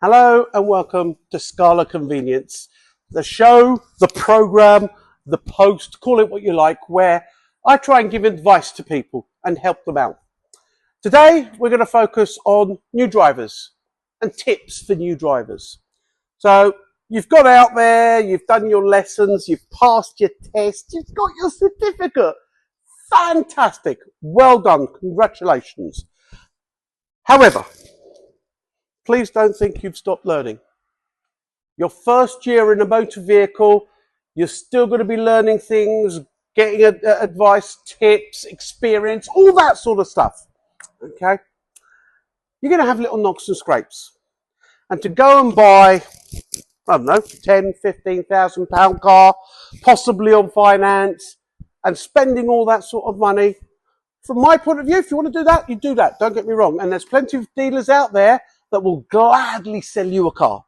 Hello and welcome to Scala Convenience, the show, the program, the post, call it what you like, where I try and give advice to people and help them out. Today, we're going to focus on new drivers and tips for new drivers. So you've got out there, you've done your lessons, you've passed your test, you've got your certificate. Fantastic. Well done. Congratulations. However, please don't think you've stopped learning. Your first year in a motor vehicle, you're still going to be learning things, getting advice, tips, experience, all that sort of stuff. Okay? You're going to have little knocks and scrapes. And to go and buy, I don't know, 10, 15,000 pound car, possibly on finance, and spending all that sort of money, from my point of view, if you want to do that, you do that. Don't get me wrong. And there's plenty of dealers out there that will gladly sell you a car.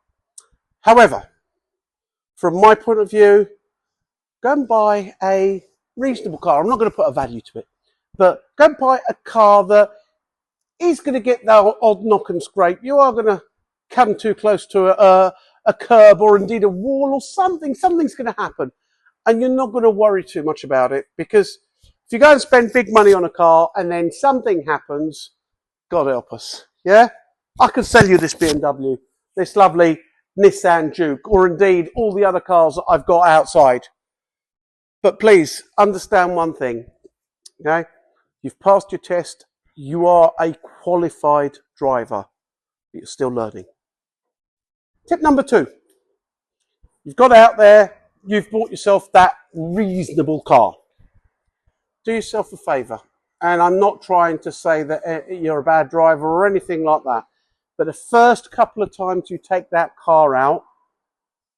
However, from my point of view, go and buy a reasonable car. I'm not going to put a value to it, but go and buy a car that is going to get that odd knock and scrape. You are going to come too close to a curb or indeed a wall or something. Something's going to happen, and you're not going to worry too much about it, because if you go and spend big money on a car and then something happens, God help us. Yeah? I could sell you this BMW, this lovely Nissan Juke, or indeed all the other cars that I've got outside. But please understand one thing, okay? You've passed your test. You are a qualified driver, but you're still learning. Tip number 2. You've got out there, you've bought yourself that reasonable car. Do yourself a favour. And I'm not trying to say that you're a bad driver or anything like that. But the first couple of times you take that car out,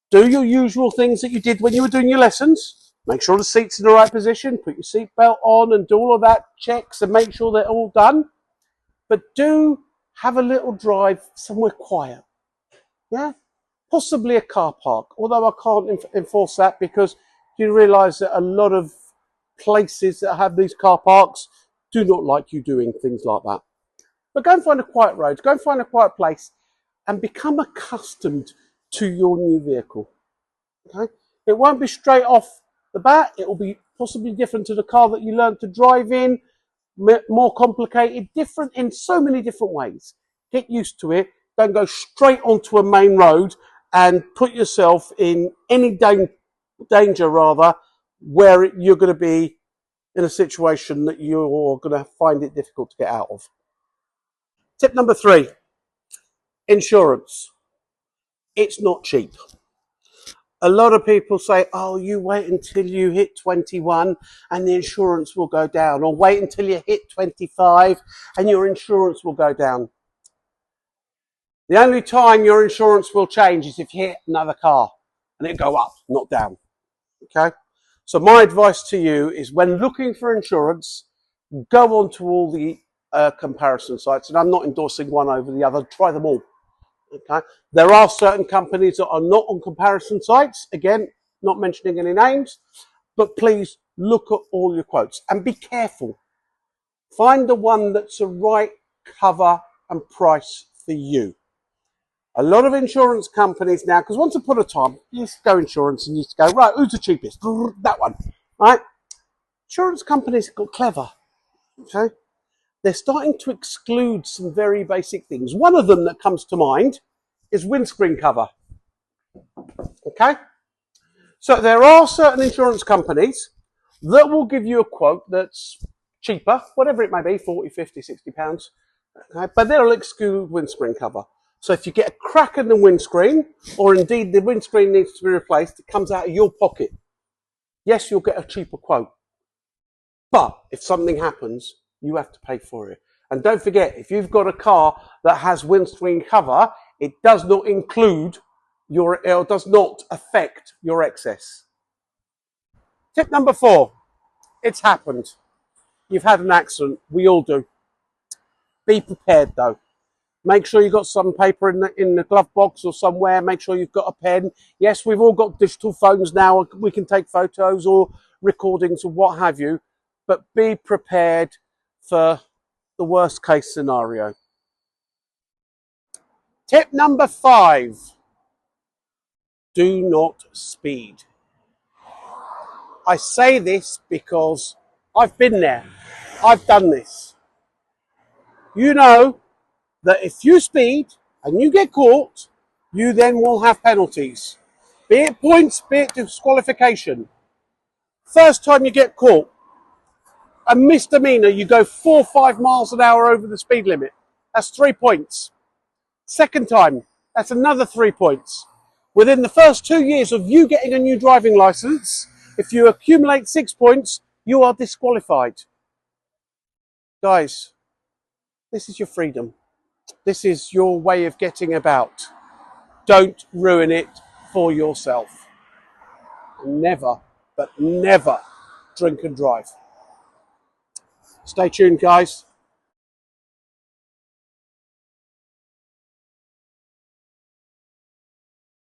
do your usual things that you did when you were doing your lessons. Make sure the seat's in the right position, put your seatbelt on and do all of that checks and make sure they're all done. But do have a little drive somewhere quiet. Yeah? Possibly a car park, although I can't enforce that, because you realise that a lot of places that have these car parks do not like you doing things like that. But go and find a quiet road, go and find a quiet place and become accustomed to your new vehicle. Okay? It won't be straight off the bat. It will be possibly different to the car that you learned to drive in, more complicated, different in so many different ways. Get used to it. Don't go straight onto a main road and put yourself in any danger where you're going to be in a situation that you're going to find it difficult to get out of. Tip number 3, insurance. It's not cheap. A lot of people say, oh, you wait until you hit 21 and the insurance will go down, or wait until you hit 25 and your insurance will go down. The only time your insurance will change is if you hit another car and it'll go up, not down. Okay? So my advice to you is, when looking for insurance, go on to all the comparison sites, and I'm not endorsing one over the other. Try them all. Okay? There are certain companies that are not on comparison sites. Again, not mentioning any names, but please look at all your quotes and be careful. Find the one that's the right cover and price for you. A lot of insurance companies now, because once upon a time, you used to go insurance and you used to go, right, who's the cheapest? That one, right? Insurance companies got clever, okay? They're starting to exclude some very basic things. One of them that comes to mind is windscreen cover, okay? So there are certain insurance companies that will give you a quote that's cheaper, whatever it may be, 40, 50, 60 pounds, okay? But they'll exclude windscreen cover. So if you get a crack in the windscreen, or indeed the windscreen needs to be replaced, it comes out of your pocket. Yes, you'll get a cheaper quote. But if something happens, you have to pay for it. And don't forget, if you've got a car that has windscreen cover, it does not include it does not affect your excess. Tip number 4, it's happened. You've had an accident. We all do. Be prepared though. Make sure you've got some paper in the glove box or somewhere. Make sure you've got a pen. Yes, we've all got digital phones now. We can take photos or recordings or what have you. But be prepared for the worst case scenario. Tip number 5, do not speed. I say this because I've been there. I've done this. You know that if you speed and you get caught, you then will have penalties. Be it points, be it disqualification. First time you get caught, a misdemeanor, you go 4 or 5 miles an hour over the speed limit. That's 3 points. Second time, that's another 3 points. Within the first 2 years of you getting a new driving license, if you accumulate 6 points, you are disqualified. Guys, this is your freedom. This is your way of getting about. Don't ruin it for yourself. Never, but never drink and drive. Stay tuned, guys.